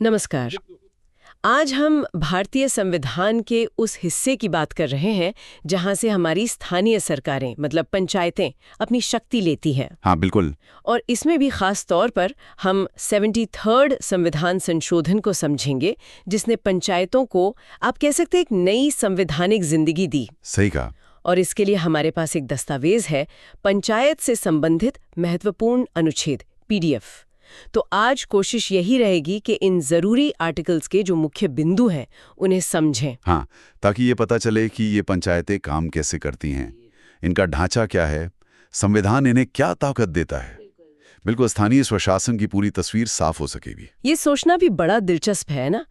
नमस्कार। आज हम भारतीय संविधान के उस हिस्से की बात कर रहे हैं जहां से हमारी स्थानीय सरकारें मतलब पंचायतें अपनी शक्ति लेती हैं। हाँ, बिल्कुल। और इसमें भी खास तौर पर हम 73rd संविधान संशोधन को समझेंगे जिसने पंचायतों को आप कह सकते हैं एक नई संवैधानिक जिंदगी दी। सही कहा। और इसके लिए हमारे पास एक दस्तावेज है, पंचायत से संबंधित महत्वपूर्ण अनुच्छेद PDF। तो आज कोशिश यही रहेगी कि इन जरूरी आर्टिकल्स के जो मुख्य बिंदु हैं उन्हें समझें। हाँ, ताकि ये पता चले कि ये पंचायतें काम कैसे करती हैं, इनका ढांचा क्या है, संविधान इन्हें क्या ताकत देता है। बिल्कुल स्थानीय स्वशासन की पूरी तस्वीर साफ हो सकेगी। ये सोचना भी बड़ा दिलचस्प है ना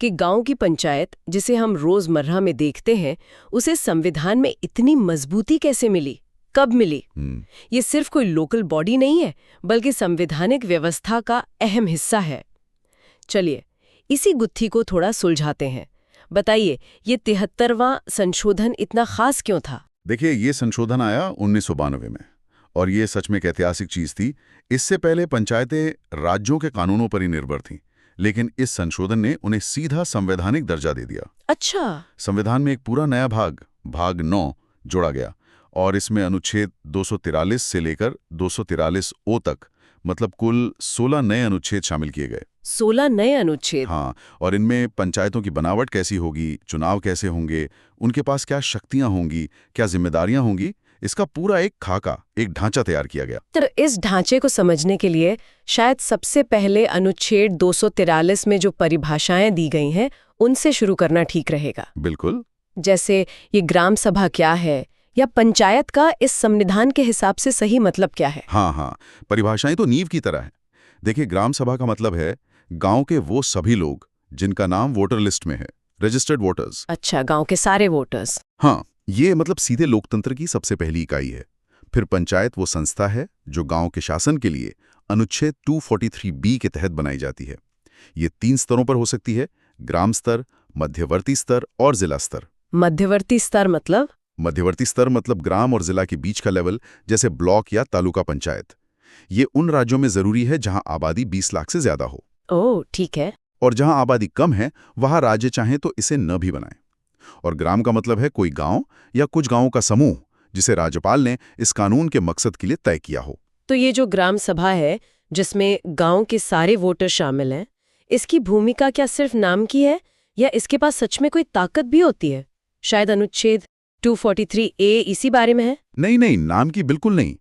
कि गांव की पंचायत जिसे हम रोजमर्रा में देखते हैं उसे संविधान में इतनी मजबूती कैसे मिली, कब मिली। ये सिर्फ कोई लोकल बॉडी नहीं है बल्कि संवैधानिक व्यवस्था का अहम हिस्सा है। चलिए इसी गुत्थी को थोड़ा सुलझाते हैं। बताइए ये 73वां संशोधन इतना खास क्यों था? देखिए, ये संशोधन आया 1992 में और ये सच में एक ऐतिहासिक चीज थी। इससे पहले पंचायतें राज्यों के कानूनों पर ही निर्भर थीं, लेकिन इस संशोधन ने उन्हें सीधा संवैधानिक दर्जा दे दिया। अच्छा। संविधान में एक पूरा नया भाग 9 जोड़ा गया और इसमें अनुच्छेद 243 से लेकर 243 ओ तक मतलब कुल 16 नए अनुच्छेद शामिल किए गए। 16 नए अनुच्छेद? हाँ, और इनमें पंचायतों की बनावट कैसी होगी, चुनाव कैसे होंगे, उनके पास क्या शक्तियां होंगी, क्या जिम्मेदारियां होंगी, इसका पूरा एक खाका, एक ढांचा तैयार किया गया। तो इस ढांचे को समझने के लिए शायद सबसे पहले अनुच्छेद 243 में जो परिभाषाएं दी गई हैं उनसे शुरू करना ठीक रहेगा। बिल्कुल। जैसे ये ग्राम सभा क्या है या पंचायत का इस संविधान के हिसाब से सही मतलब क्या है? हाँ, परिभाषाएं तो नींव की तरह है। देखिए, ग्राम सभा का मतलब है गांव के वो सभी लोग जिनका नाम वोटर लिस्ट में है, रजिस्टर्ड वोटर्स। अच्छा, गांव के सारे वोटर्स। हाँ, ये मतलब सीधे लोकतंत्र की सबसे पहली इकाई है। फिर पंचायत वो संस्था है जो गांव के शासन के लिए अनुच्छेद 243B के तहत बनाई जाती है। ये 3 स्तरों पर हो सकती है, ग्राम स्तर, मध्यवर्ती स्तर और जिला स्तर। मध्यवर्ती स्तर मतलब? मध्यवर्ती स्तर मतलब ग्राम और जिला के बीच का लेवल, जैसे ब्लॉक या तालुका पंचायत। ये उन राज्यों में जरूरी है जहां आबादी 20 लाख से ज्यादा हो। ओह, ठीक है। और जहां आबादी कम है वहां राज्य चाहे तो इसे न भी बनाए। और ग्राम का मतलब है कोई गांव या कुछ गांवों का समूह जिसे राज्यपाल ने इस कानून के मकसद के लिए तय किया हो। तो ये जो ग्राम सभा है जिसमें गांव के सारे वोटर शामिल हैं, इसकी भूमिका क्या सिर्फ नाम की है या इसके पास सच में कोई ताकत भी होती है? शायद अनुच्छेद 243A इसी बारे में है। नहीं, नाम की बिल्कुल नहीं।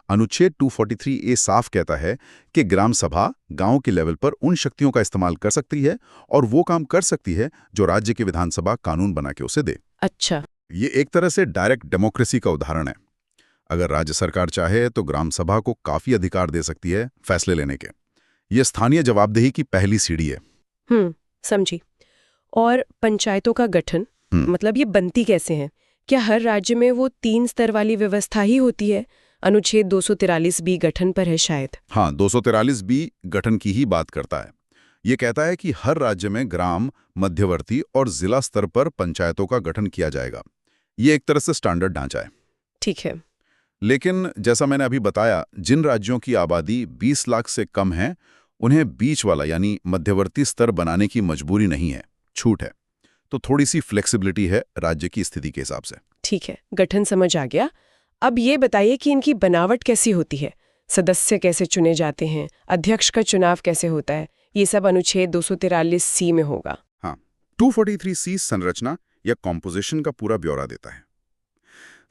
अनुच्छेद 243A साफ कहता है कि ग्राम सभा गांव के लेवल पर उन शक्तियों का इस्तेमाल कर सकती है और वो काम कर सकती है जो राज्य की विधानसभा कानून बना के उसे दे। अच्छा। ये एक तरह से डायरेक्ट डेमोक्रेसी का उदाहरण है। अगर राज्य सरकार चाहे तो ग्राम सभा को काफी अधिकार दे सकती है फैसले लेने के। ये स्थानीय जवाबदेही की पहली सीढ़ी है। समझी। और पंचायतों का गठन मतलब ये बनती कैसे हैं? क्या हर राज्य में वो 3 स्तर वाली व्यवस्था ही होती है? अनुच्छेद 243B गठन पर है शायद। हाँ, 243B गठन की ही बात करता है। ये कहता है कि हर राज्य में ग्राम, मध्यवर्ती और जिला स्तर पर पंचायतों का गठन किया जाएगा। ये एक तरह से स्टैंडर्ड ढांचा है। ठीक है। लेकिन जैसा मैंने अभी बताया, जिन राज्यों की आबादी 20 लाख से कम है उन्हें बीच वाला यानी मध्यवर्ती स्तर बनाने की मजबूरी नहीं है, छूट है। तो थोड़ी सी फ्लेक्सिबिलिटी है राज्य की स्थिति के हिसाब से। ठीक है, गठन समझ आ गया। अब ये बताइए कि इनकी बनावट कैसी होती है? सदस्य कैसे चुने जाते हैं? अध्यक्ष का चुनाव कैसे होता है? ये सब अनुच्छेद 243C में होगा। हाँ, 243C संरचना या कॉम्पोजिशन का पूरा ब्यौरा देता है।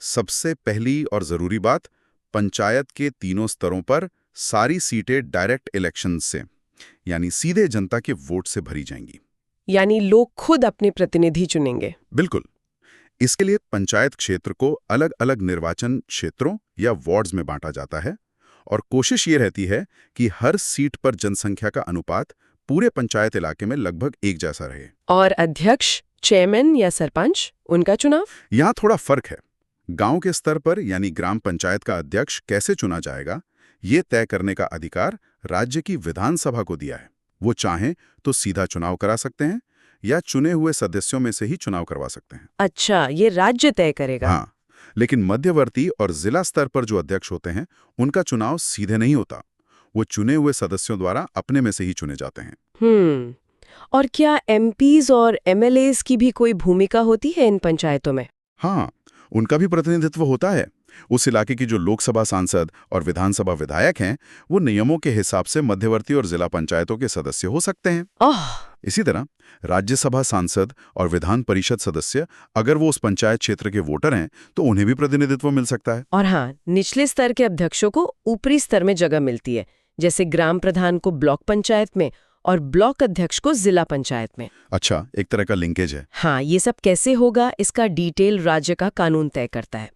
सबसे पहली और जरूरी बात, पंचायत के तीनों स्तरों पर सारी सीटें डायरेक्ट इलेक्शन से यानी सीधे जनता के वोट से भरी जाएंगी। यानी लोग खुद अपने प्रतिनिधि चुनेंगे। बिल्कुल। इसके लिए पंचायत क्षेत्र को अलग अलग निर्वाचन क्षेत्रों या वार्ड्स में बांटा जाता है और कोशिश ये रहती है कि हर सीट पर जनसंख्या का अनुपात पूरे पंचायत इलाके में लगभग एक जैसा रहे। और अध्यक्ष, चेयरमैन या सरपंच, उनका चुनाव? यहाँ थोड़ा फर्क है। गांव के स्तर पर यानी ग्राम पंचायत का अध्यक्ष कैसे चुना जाएगा, ये तय करने का अधिकार राज्य की विधानसभा को दिया है। वो चाहें तो सीधा चुनाव करा सकते हैं या चुने हुए सदस्यों में से ही चुनाव करवा सकते हैं। अच्छा, ये राज्य तय करेगा। हाँ, लेकिन मध्यवर्ती और जिला स्तर पर जो अध्यक्ष होते हैं उनका चुनाव सीधे नहीं होता। वो चुने हुए सदस्यों द्वारा अपने में से ही चुने जाते हैं। और क्या एमपीज और एमएलएज की भी कोई भूमिका होती है इन पंचायतों में? हाँ, उनका भी प्रतिनिधित्व होता है। उस इलाके की जो लोकसभा सांसद और विधानसभा विधायक हैं, वो नियमों के हिसाब से मध्यवर्ती और जिला पंचायतों के सदस्य हो सकते हैं। ओह, इसी तरह राज्यसभा सांसद और विधान परिषद सदस्य, अगर वो उस पंचायत क्षेत्र के वोटर हैं, तो उन्हें भी प्रतिनिधित्व मिल सकता है। और हाँ, निचले स्तर के अध्यक्षों को ऊपरी स्तर में जगह मिलती है, जैसे ग्राम प्रधान को ब्लॉक पंचायत में और ब्लॉक अध्यक्ष को जिला पंचायत में। अच्छा, एक तरह का लिंकेज है। हाँ, ये सब कैसे होगा, इसका डिटेल राज्य का कानून तय करता है।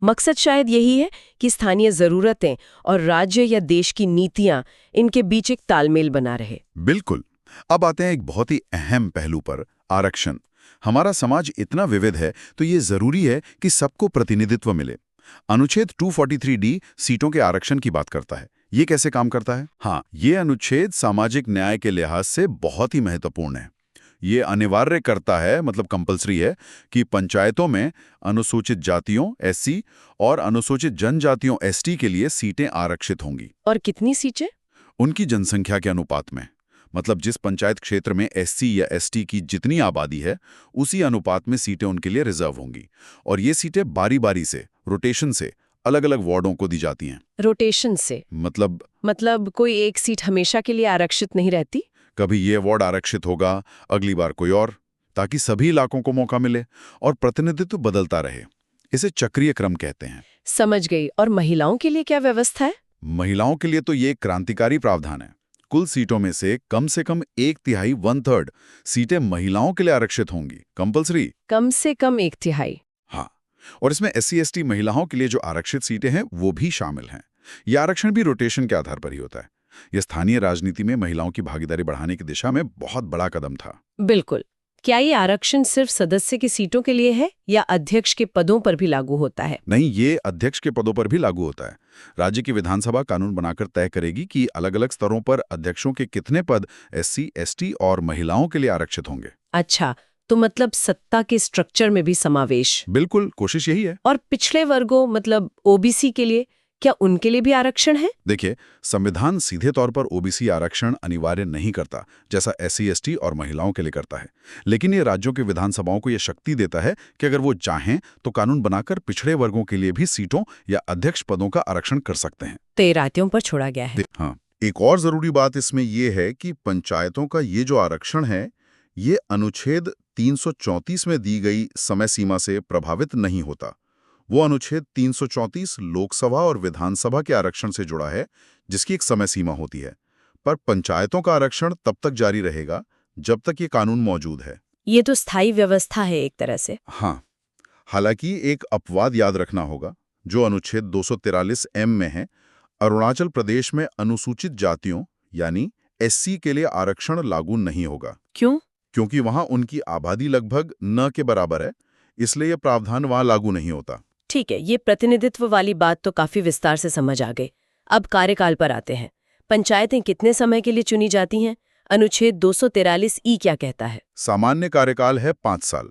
मकसद शायद यही है कि स्थानीय जरूरतें और राज्य या देश की नीतियां, इनके बीच एक तालमेल बना रहे। बिल्कुल। अब आते हैं एक बहुत ही अहम पहलू पर, आरक्षण। हमारा समाज इतना विविध है, तो ये जरूरी है कि सबको प्रतिनिधित्व मिले। अनुच्छेद 243D सीटों के आरक्षण की बात करता है। ये कैसे काम करता है? हाँ, ये अनुच्छेद सामाजिक न्याय के लिहाज से बहुत ही महत्वपूर्ण है। ये अनिवार्य करता है, मतलब कंपलसरी है, कि पंचायतों में अनुसूचित जातियों एससी और अनुसूचित जनजातियों एसटी के लिए सीटें आरक्षित होंगी। और कितनी सीटें? उनकी जनसंख्या के अनुपात में। मतलब जिस पंचायत क्षेत्र में एससी या एसटी की जितनी आबादी है, उसी अनुपात में सीटें उनके लिए रिजर्व होंगी। और ये सीटें बारी बारी से, रोटेशन से अलग अलग वार्डों को दी जाती हैं। रोटेशन से मतलब कोई एक सीट हमेशा के लिए आरक्षित नहीं रहती? कभी ये वार्ड आरक्षित होगा, अगली बार कोई और, ताकि सभी इलाकों को मौका मिले और प्रतिनिधित्व बदलता रहे। इसे चक्रीय क्रम कहते हैं। समझ गई। और महिलाओं के लिए क्या व्यवस्था है? महिलाओं के लिए तो ये क्रांतिकारी प्रावधान है। कुल सीटों में से कम 1/3 1/3 सीटें महिलाओं के लिए आरक्षित होंगी, कंपलसरी। कम से कम 1/3? हाँ, और इसमें एससी एसटी महिलाओं के लिए जो आरक्षित सीटें हैं, वो भी शामिल हैं। यह आरक्षण भी रोटेशन के आधार पर ही होता है। यह स्थानीय राजनीति में महिलाओं की भागीदारी बढ़ाने की दिशा में बहुत बड़ा कदम था। बिल्कुल। क्या ये आरक्षण सिर्फ सदस्य की सीटों के लिए है या अध्यक्ष के पदों पर भी लागू होता है? नहीं, ये अध्यक्ष के पदों पर भी लागू होता है। राज्य की विधानसभा कानून बनाकर तय करेगी कि अलग अलग स्तरों पर अध्यक्षों के कितने पद एससी, एसटी और महिलाओं के लिए आरक्षित होंगे। अच्छा, तो मतलब सत्ता के स्ट्रक्चर में भी समावेश। बिल्कुल, कोशिश यही है। और पिछड़े वर्गों मतलब ओबीसी के लिए, क्या उनके लिए भी आरक्षण है? देखिए, संविधान सीधे तौर पर ओबीसी आरक्षण अनिवार्य नहीं करता, जैसा एससी, एसटी और महिलाओं के लिए करता है। लेकिन ये राज्यों के विधानसभाओं को यह शक्ति देता है कि अगर वो चाहें तो कानून बनाकर पिछड़े वर्गों के लिए भी सीटों या अध्यक्ष पदों का आरक्षण कर सकते हैं। तो ये राज्यों पर छोड़ा गया है। हाँ, एक और जरूरी बात इसमें यह है कि पंचायतों का ये जो आरक्षण है, ये अनुच्छेद 334 में दी गई समय सीमा से प्रभावित नहीं होता। वो अनुच्छेद 334 लोकसभा और विधानसभा के आरक्षण से जुड़ा है, जिसकी एक समय सीमा होती है। पर पंचायतों का आरक्षण तब तक जारी रहेगा जब तक ये कानून मौजूद है। ये तो स्थायी व्यवस्था है एक तरह से। हाँ, हालांकि एक अपवाद याद रखना होगा, जो अनुच्छेद 243M में है। अरुणाचल प्रदेश में अनुसूचित जातियों यानी एससी के लिए आरक्षण लागू नहीं होगा। क्यों? क्योंकि वहां उनकी आबादी लगभग न के बराबर है, इसलिए यह प्रावधान वहां लागू नहीं होता। ठीक है, ये प्रतिनिधित्व वाली बात तो काफी विस्तार से समझ आ गई। अब कार्यकाल पर आते हैं। पंचायतें कितने समय के लिए चुनी जाती हैं? अनुच्छेद 243E क्या कहता है? सामान्य कार्यकाल है 5 साल।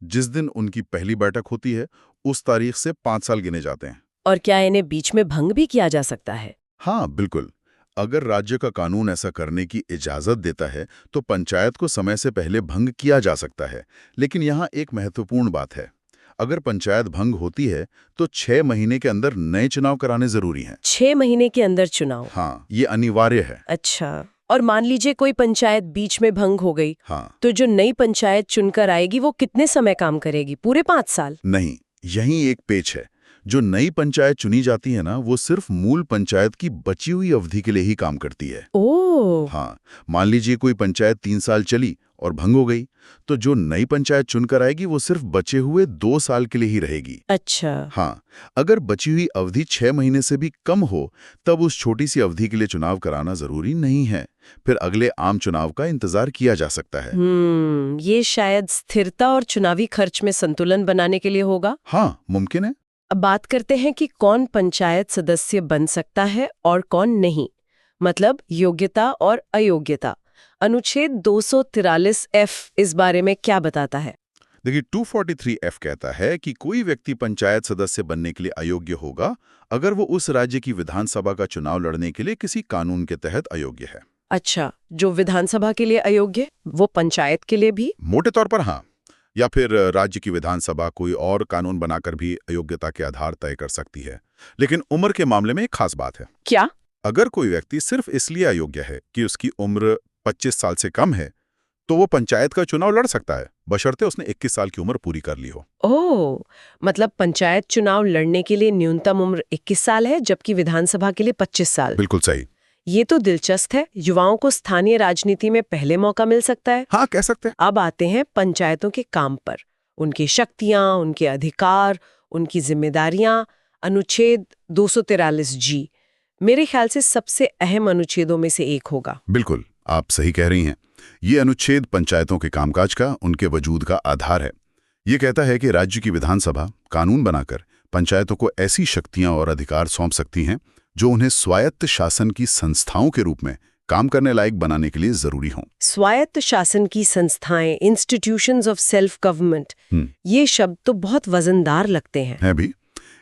जिस दिन उनकी पहली बैठक होती है, उस तारीख से 5 साल गिने जाते हैं। और क्या इन्हें बीच में भंग भी किया जा सकता है? हाँ, बिल्कुल। अगर राज्य का कानून ऐसा करने की इजाजत देता है, तो पंचायत को समय से पहले भंग किया जा सकता है। लेकिन यहाँ एक महत्वपूर्ण बात है। अगर पंचायत भंग होती है, तो 6 महीने के अंदर नए चुनाव कराने जरूरी हैं। 6 महीने के अंदर चुनाव? हाँ, ये अनिवार्य है। अच्छा, और मान लीजिए कोई पंचायत बीच में भंग हो गई, हाँ, तो जो नई पंचायत चुनकर आएगी वो कितने समय काम करेगी? पूरे 5 साल? नहीं, यही एक पेच है। जो नई पंचायत चुनी जाती है ना, वो सिर्फ मूल पंचायत की बची हुई अवधि के लिए ही काम करती है। ओह! हाँ, मान लीजिए कोई पंचायत 3 साल चली और भंग हो गई, तो जो नई पंचायत चुनकर आएगी वो सिर्फ बचे हुए 2 साल के लिए ही रहेगी। अच्छा। हाँ, अगर बची हुई अवधि 6 महीने से भी कम हो, तब उस छोटी सी अवधि के लिए चुनाव कराना जरूरी नहीं है। फिर अगले आम चुनाव का इंतजार किया जा सकता है। ये शायद स्थिरता और चुनावी खर्च में संतुलन बनाने के लिए होगा। हाँ, मुमकिन है। अब बात करते हैं कि कौन पंचायत सदस्य बन सकता है और कौन नहीं, मतलब योग्यता और अयोग्यता। अनुच्छेद 243F इस बारे में क्या बताता है? देखिए, 243F कहता है कि कोई व्यक्ति पंचायत सदस्य बनने के लिए अयोग्य होगा अगर वो उस राज्य की विधानसभा का चुनाव लड़ने के लिए किसी कानून के तहत अयोग्य है। अच्छा, जो विधानसभा के लिए अयोग्य वो पंचायत के लिए भी? मोटे तौर पर हाँ। या फिर राज्य की विधानसभा कोई और कानून बनाकर भी अयोग्यता के आधार तय कर सकती है। लेकिन उम्र के मामले में एक खास बात है। क्या? अगर कोई व्यक्ति सिर्फ इसलिए अयोग्य है कि उसकी उम्र 25 साल से कम है, तो वो पंचायत का चुनाव लड़ सकता है, बशर्ते उसने 21 साल की उम्र पूरी कर ली हो। ओह, मतलब पंचायत चुनाव लड़ने के लिए न्यूनतम उम्र 21 साल है, जबकि विधानसभा के लिए 25 साल। बिल्कुल सही। ये तो दिलचस्प है। युवाओं को स्थानीय राजनीति में पहले मौका मिल सकता है। हाँ, कह सकते हैं। अब आते हैं पंचायतों के काम पर, उनकी शक्तियां, उनके अधिकार, उनकी जिम्मेदारियां। अनुच्छेद 243 जी मेरे ख्याल से सबसे अहम अनुच्छेदों में से एक होगा। बिल्कुल, आप सही कह रही हैं। ये अनुच्छेद पंचायतों के कामकाज का, उनके वजूद का आधार है। ये कहता है कि राज्य की विधानसभा कानून बनाकर पंचायतों को ऐसी शक्तियां और अधिकार सौंप सकती हैं जो उन्हें स्वायत्त शासन की संस्थाओं के रूप में काम करने लायक बनाने के लिए जरूरी हों। स्वायत्त शासन की संस्थाएं, इंस्टीट्यूशंस ऑफ सेल्फ गवर्नमेंट, ये शब्द तो बहुत वजनदार लगते हैं। है भी।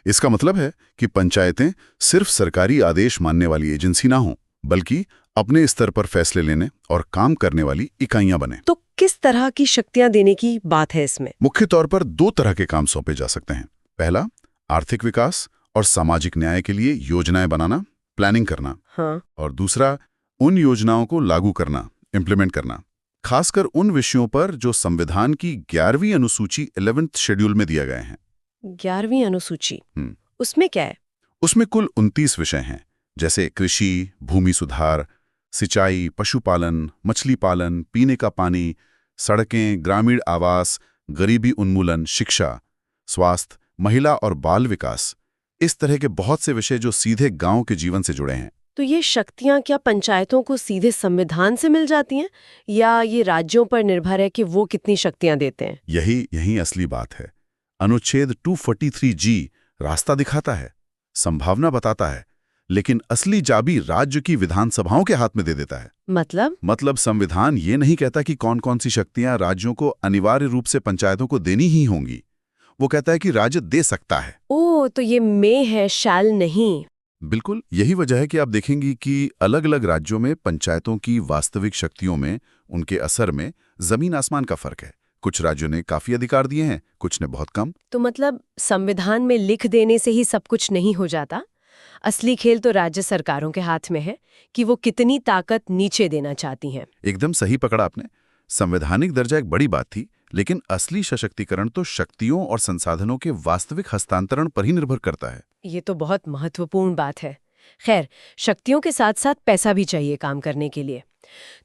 इसका मतलब है कि पंचायतें सिर्फ सरकारी आदेश मानने वाली एजेंसी ना हों, बल्कि अपने स्तर पर फैसले लेने और काम करने वाली इकाइयां बने। तो किस तरह की शक्तियां देने की बात है इसमें? मुख्य तौर पर 2 तरह के काम सौंपे जा सकते हैं। पहला, आर्थिक विकास और सामाजिक न्याय के लिए योजनाएं बनाना, प्लानिंग करना। हाँ। और दूसरा, उन योजनाओं को लागू करना, इम्प्लीमेंट करना, खासकर उन विषयों पर जो संविधान की 11वीं अनुसूची 11th शेड्यूल में दिए गए हैं। 11वीं अनुसूची, उसमें क्या है? उसमें कुल 29 विषय हैं, जैसे कृषि, भूमि सुधार, सिंचाई, पशुपालन, मछली पालन, पीने का पानी, सड़कें, ग्रामीण आवास, गरीबी उन्मूलन, शिक्षा, स्वास्थ्य, महिला और बाल विकास। इस तरह के बहुत से विषय जो सीधे गांव के जीवन से जुड़े हैं। तो ये शक्तियां क्या पंचायतों को सीधे संविधान से मिल जाती हैं, या ये राज्यों पर निर्भर है कि वो कितनी शक्तियां देते हैं? यही असली बात है। अनुच्छेद 243G रास्ता दिखाता है, संभावना बताता है, लेकिन असली चाबी राज्य की विधानसभाओं के हाथ में दे देता है। मतलब संविधान ये नहीं कहता कि कौन कौन सी शक्तियां राज्यों को अनिवार्य रूप से पंचायतों को देनी ही होंगी। वो कहता है कि राज्य दे सकता है। ओह, तो ये मे है, शैल नहीं। बिल्कुल, यही वजह है कि आप देखेंगी कि अलग अलग राज्यों में पंचायतों की वास्तविक शक्तियों में, उनके असर में जमीन आसमान का फर्क है। कुछ राज्यों ने काफी अधिकार दिए हैं, कुछ ने बहुत कम। तो मतलब संविधान में लिख देने से ही सब कुछ नहीं हो जाता। असली खेल तो राज्य सरकारों के हाथ में है कि वो कितनी ताकत नीचे देना चाहती हैं। एकदम सही पकड़ा आपने। संवैधानिक दर्जा एक बड़ी बात थी, लेकिन असली सशक्तिकरण तो शक्तियों और संसाधनों के वास्तविक हस्तांतरण पर ही निर्भर करता है। ये तो बहुत महत्वपूर्ण बात है। खैर, शक्तियों के साथ साथ पैसा भी चाहिए काम करने के लिए।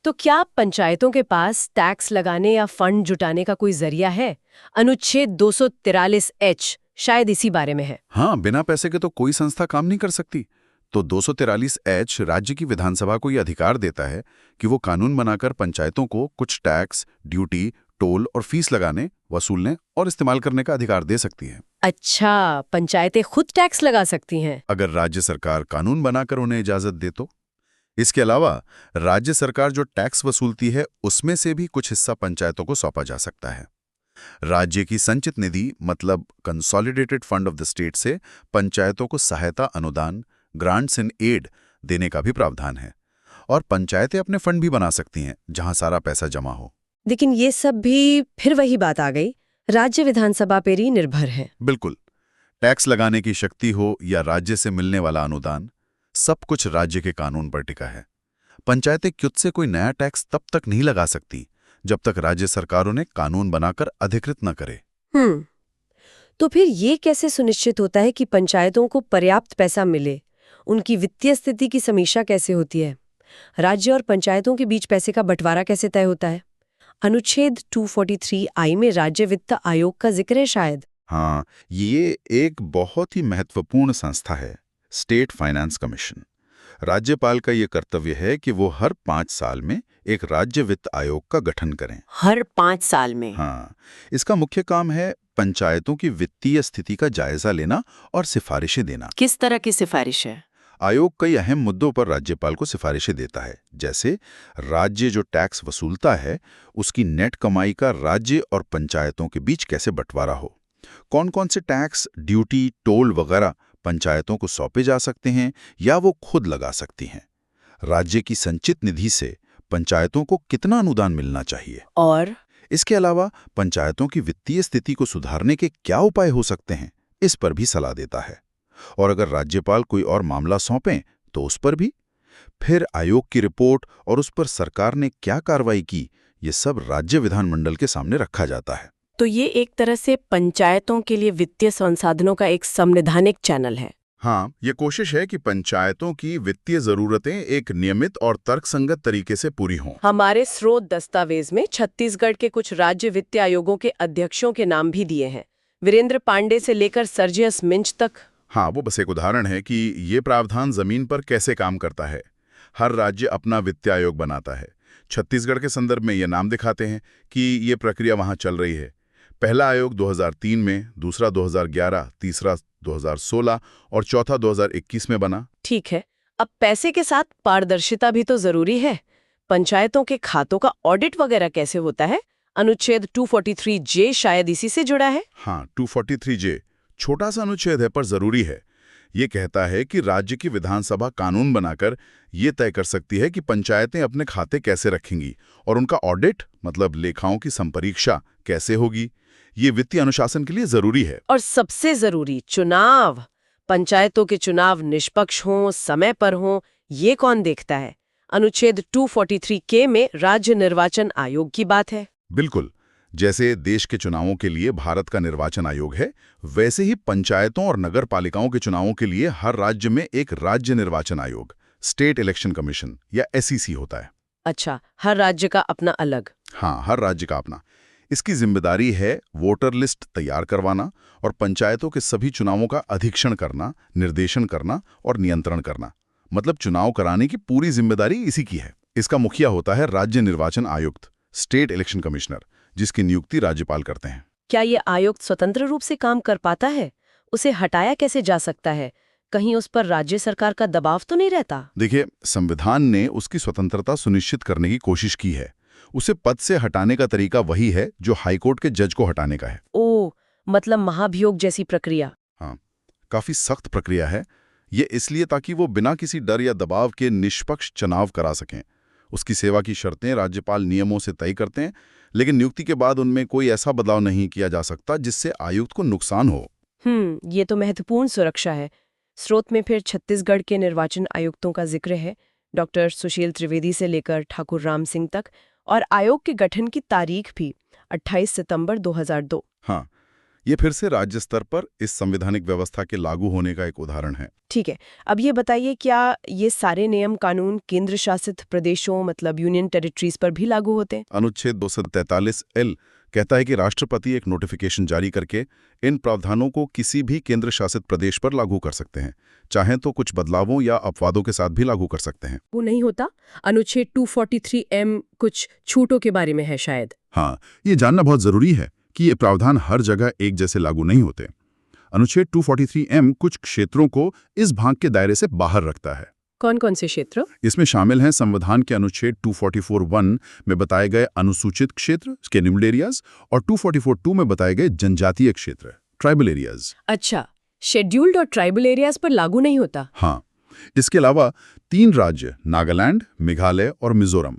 तो क्या पंचायतों के पास टैक्स लगाने या फंड जुटाने का कोई जरिया है? अनुच्छेद 243H शायद इसी बारे में है। हाँ, बिना पैसे के तो कोई संस्था काम नहीं कर सकती। तो 243H राज्य की विधानसभा को यह अधिकार देता है कि वो कानून बनाकर पंचायतों को कुछ टैक्स, ड्यूटी, टोल और फीस लगाने, वसूलने और इस्तेमाल करने का अधिकार दे सकती है। अच्छा, पंचायतें खुद टैक्स लगा सकती हैं? अगर राज्य सरकार कानून बनाकर उन्हें इजाजत दे तो। इसके अलावा राज्य सरकार जो टैक्स वसूलती है, उसमें से भी कुछ हिस्सा पंचायतों को सौंपा जा सकता है। राज्य की संचित निधि, मतलब consolidated fund of the state से पंचायतों को सहायता, अनुदान, ग्रांट्स इन एड देने का भी प्रावधान है। और पंचायतें अपने फंड भी बना सकती हैं जहां सारा पैसा जमा हो। लेकिन ये सब भी फिर वही बात आ गई, राज्य विधानसभा पर ही निर्भर है। बिल्कुल, टैक्स लगाने की शक्ति हो या राज्य से मिलने वाला अनुदान, सब कुछ राज्य के कानून पर टिका है। पंचायतें खुद से कोई नया टैक्स तब तक नहीं लगा सकती जब तक राज्य सरकारों ने कानून बनाकर अधिकृत न करे। तो फिर ये कैसे सुनिश्चित होता है कि पंचायतों को पर्याप्त पैसा मिले? उनकी वित्तीय स्थिति की समीक्षा कैसे होती है? राज्य और पंचायतों के बीच पैसे का बंटवारा कैसे तय होता है? अनुच्छेद 243I में राज्य वित्त आयोग का जिक्र है शायद। हाँ, ये एक बहुत ही महत्वपूर्ण संस्था है, स्टेट फाइनेंस कमीशन। राज्यपाल का ये कर्तव्य है कि वो हर 5 साल में एक राज्य वित्त आयोग का गठन करें। हर 5 साल में? हाँ, इसका मुख्य काम है पंचायतों की वित्तीय स्थिति का जायजा लेना और सिफारिशें देना। किस तरह की सिफारिश है? आयोग कई अहम मुद्दों पर राज्यपाल को सिफारिशें देता है, जैसे राज्य जो टैक्स वसूलता है उसकी नेट कमाई का राज्य और पंचायतों के बीच कैसे बंटवारा हो, कौन कौन से टैक्स, ड्यूटी, टोल वगैरह पंचायतों को सौंपे जा सकते हैं या वो खुद लगा सकती हैं। राज्य की संचित निधि से पंचायतों को कितना अनुदान मिलना चाहिए और इसके अलावा पंचायतों की वित्तीय स्थिति को सुधारने के क्या उपाय हो सकते हैं, इस पर भी सलाह देता है। और अगर राज्यपाल कोई और मामला सौंपें तो उस पर भी। फिर आयोग की रिपोर्ट और उस पर सरकार ने क्या कार्रवाई की, ये सब राज्य विधानमंडल के सामने रखा जाता है। तो ये एक तरह से पंचायतों के लिए वित्तीय संसाधनों का एक संवैधानिक चैनल है। हाँ, ये कोशिश है कि पंचायतों की वित्तीय जरूरतें एक नियमित और तर्कसंगत तरीके से पूरी हों। हमारे स्रोत दस्तावेज में छत्तीसगढ़ के कुछ राज्य वित्तीय आयोगों के अध्यक्षों के नाम भी दिए हैं, वीरेंद्र पांडे से लेकर सर्जियस मिंच तक। हाँ, वो बस एक उदाहरण है कि ये प्रावधान जमीन पर कैसे काम करता है। हर राज्य अपना वित्तीय आयोग बनाता है। छत्तीसगढ़ के संदर्भ में ये नाम दिखाते हैं कि ये प्रक्रिया वहाँ चल रही है। पहला आयोग 2003 में, दूसरा 2011, तीसरा 2016 और चौथा 2021 में बना। ठीक है, अब पैसे के साथ पारदर्शिता भी तो जरूरी है। पंचायतों के खातों का ऑडिट वगैरह कैसे होता है? अनुच्छेद 243J शायद इसी से जुड़ा है। हाँ, 243J छोटा सा अनुच्छेद है पर जरूरी है। ये कहता है कि राज्य की विधानसभा कानून बनाकर ये तय कर सकती है कि पंचायतें अपने खाते कैसे रखेंगी और उनका ऑडिट मतलब लेखाओं की संपरीक्षा कैसे होगी। ये वित्तीय अनुशासन के लिए जरूरी है। और सबसे जरूरी चुनाव। पंचायतों के चुनाव निष्पक्ष हों, समय पर हों, ये कौन देखता है? अनुच्छेद 243K में राज्य निर्वाचन आयोग की बात है। बिल्कुल, जैसे देश के चुनावों के लिए भारत का निर्वाचन आयोग है, वैसे ही पंचायतों और नगर पालिकाओं के चुनावों के लिए हर राज्य में एक राज्य निर्वाचन आयोग, स्टेट इलेक्शन कमीशन या SEC होता है। अच्छा, हर राज्य का अपना अलग। हाँ, हर राज्य का अपना। इसकी जिम्मेदारी है वोटर लिस्ट तैयार करवाना और पंचायतों के सभी चुनावों का अधीक्षण करना, निर्देशन करना और नियंत्रण करना। मतलब चुनाव कराने की पूरी जिम्मेदारी इसी की है। इसका मुखिया होता है राज्य निर्वाचन आयुक्त, स्टेट इलेक्शन कमिश्नर, जिसकी नियुक्ति राज्यपाल करते हैं। क्या ये आयुक्त स्वतंत्र रूप से काम कर पाता है? उसे हटाया कैसे जा सकता है? कहीं उस पर राज्य सरकार का दबाव तो नहीं रहता? देखिए, संविधान ने उसकी स्वतंत्रता सुनिश्चित करने की कोशिश की है। उसे पद से हटाने का तरीका वही है जो हाईकोर्ट के जज को हटाने का है। ओह, मतलब महाभियोग जैसी प्रक्रिया। हाँ, काफी सख्त प्रक्रिया है। ये इसलिए ताकि वो बिना किसी डर या दबाव के निष्पक्ष चुनाव करा सकें। उसकी सेवा की शर्तें राज्यपाल नियमों से तय करते हैं, लेकिन नियुक्ति के बाद उनमें कोई ऐसा बदलाव नहीं किया जा सकता जिससे आयुक्त को नुकसान हो। ये तो महत्वपूर्ण सुरक्षा है। स्रोत में फिर छत्तीसगढ़ के निर्वाचन आयुक्तों का जिक्र है, डॉक्टर सुशील त्रिवेदी से लेकर ठाकुर राम सिंह तक, और आयोग के गठन की तारीख भी 28 सितंबर 2002। हाँ, ये फिर से राज्य स्तर पर इस संवैधानिक व्यवस्था के लागू होने का एक उदाहरण है। ठीक है, अब ये बताइए, क्या ये सारे नियम कानून केंद्र शासित प्रदेशों मतलब यूनियन टेरिटरीज पर भी लागू होते हैं? अनुच्छेद 243L कहता है कि राष्ट्रपति एक नोटिफिकेशन जारी करके इन प्रावधानों को किसी भी केंद्र शासित प्रदेश पर लागू कर सकते हैं। चाहें तो कुछ बदलावों या अपवादों के साथ भी लागू कर सकते हैं। वो नहीं होता? अनुच्छेद 243M कुछ छूटों के बारे में है शायद। हाँ, ये जानना बहुत जरूरी है कि ये प्रावधान हर जगह एक जैसे लागू नहीं होते। अनुच्छेद 243M कुछ क्षेत्रों को इस भाग के दायरे से बाहर रखता है। कौन कौन से क्षेत्र? इसमें शामिल हैं संविधान के अनुच्छेद 244(1) में बताए गए अनुसूचित क्षेत्र, स्केड्यूल्ड एरियाज, और 244(2) में बताए गए जनजातीय क्षेत्र, ट्राइबल एरियाज। अच्छा, शेड्यूल्ड और ट्राइबल एरियाज पर लागू नहीं होता? हाँ, इसके अलावा 3 राज्य, नागालैंड, मेघालय और मिजोरम,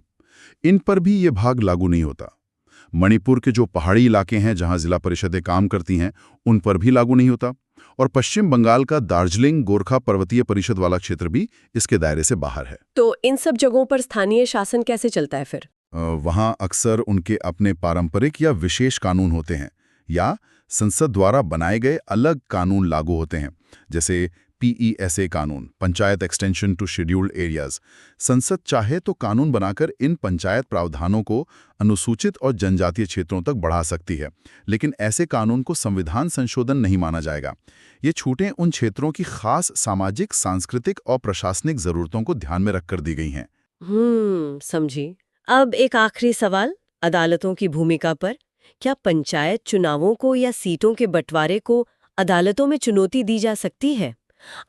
इन पर भी ये भाग लागू नहीं होता। मणिपुर के जो पहाड़ी इलाके हैं जहां जिला परिषदें काम करती हैं, उन पर भी लागू नहीं होता। और पश्चिम बंगाल का दार्जिलिंग गोरखा पर्वतीय परिषद वाला क्षेत्र भी इसके दायरे से बाहर है। तो इन सब जगहों पर स्थानीय शासन कैसे चलता है फिर? वहां अक्सर उनके अपने पारंपरिक या विशेष कानून होते हैं या संसद द्वारा बनाए गए अलग कानून लागू होते हैं, जैसे PESA कानून, panchayat extension to scheduled areas. संसद चाहे तो कानून बनाकर इन पंचायत प्रावधानों को अनुसूचित और जनजातीय क्षेत्रों तक बढ़ा सकती है, लेकिन ऐसे कानून को संविधान संशोधन नहीं माना जाएगा। ये छूटें उन क्षेत्रों की खास सामाजिक, सांस्कृतिक और प्रशासनिक जरूरतों को ध्यान में रखकर दी गई हैं। समझी। अब एक आखिरी सवाल अदालतों की भूमिका पर। क्या पंचायत चुनावों को या सीटों के बंटवारे को अदालतों में चुनौती दी जा सकती है?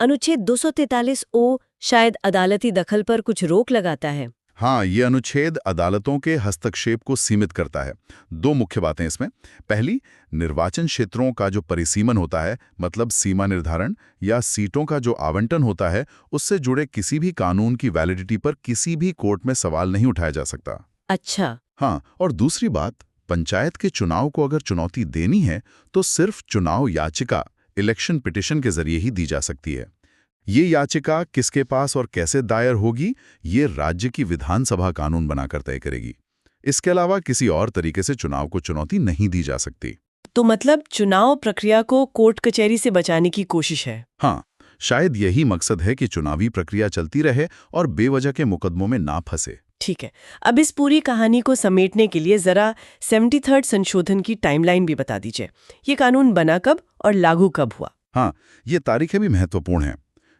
अनुच्छेद 243O शायद अदालती दखल पर कुछ रोक लगाता है। हाँ, ये अनुच्छेद अदालतों के हस्तक्षेप को सीमित करता है। दो मुख्य बातें इसमें। पहली, निर्वाचन क्षेत्रों का जो परिसीमन होता है, मतलब सीमा निर्धारण या सीटों का जो आवंटन होता है, उससे जुड़े किसी भी कानून की वैलिडिटी पर किसी भी कोर्ट में सवाल नहीं उठाया जा सकता। अच्छा। हाँ, और दूसरी बात, पंचायत के चुनाव को अगर चुनौती देनी है तो सिर्फ चुनाव याचिका, इलेक्शन पिटिशन के जरिए ही दी जा सकती है। ये याचिका किसके पास और कैसे दायर होगी, ये राज्य की विधानसभा कानून बनाकर तय करेगी। इसके अलावा किसी और तरीके से चुनाव को चुनौती नहीं दी जा सकती। तो मतलब चुनाव प्रक्रिया को कोर्ट कचहरी से बचाने की कोशिश है। हाँ, शायद यही मकसद है कि चुनावी प्रक्रिया चलती रहे और बेवजह के मुकदमों में ना फंसे। ठीक है, अब इस पूरी कहानी को समेटने के लिए जरा 73rd संशोधन की टाइमलाइन भी बता दीजिए। ये कानून बना कब और लागू कब हुआ? हाँ, ये तारीखें भी महत्वपूर्ण हैं।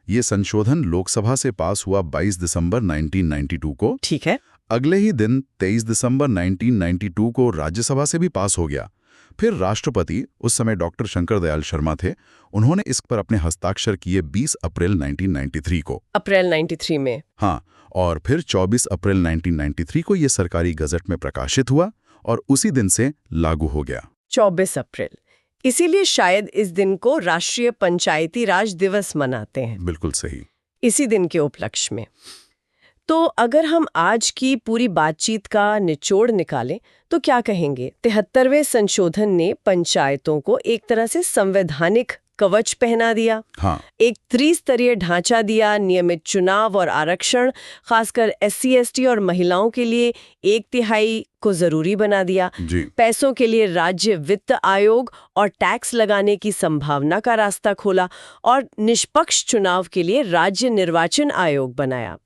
ये संशोधन लोकसभा से पास हुआ 22 दिसंबर 1992 को। ठीक है। अगले ही दिन 23 दिसंबर 1992 को राज्यसभा से भी पास हो गया। फिर राष्ट्रपति, उस समय डॉक्टर शंकर दयाल शर्मा थे, उन्होंने इस पर अपने हस्ताक्षर किए 20 अप्रैल 1993 को। अप्रैल 93 में? हाँ, और फिर 24 अप्रैल 1993 को ये सरकारी गजट में प्रकाशित हुआ और उसी दिन से लागू हो गया। 24 अप्रैल। इसीलिए शायद इस दिन को राष्ट्रीय पंचायती राज दिवस मनाते हैं। बिल्कुल सही। इसी दिन के उपलक्ष्य में। तो अगर हम आज की पूरी बातचीत का निचोड़ निकालें तो क्या कहेंगे? 73वें संशोधन ने पंचायतों को एक तरह से संवैधानिक कवच पहना दिया। हाँ। एक त्रिस्तरीय ढांचा दिया, नियमित चुनाव और आरक्षण, खासकर SC ST और महिलाओं के लिए 1/3 को जरूरी बना दिया। जी। पैसों के लिए राज्य वित्त आयोग और टैक्स लगाने की संभावना का रास्ता खोला और निष्पक्ष चुनाव के लिए राज्य निर्वाचन आयोग बनाया।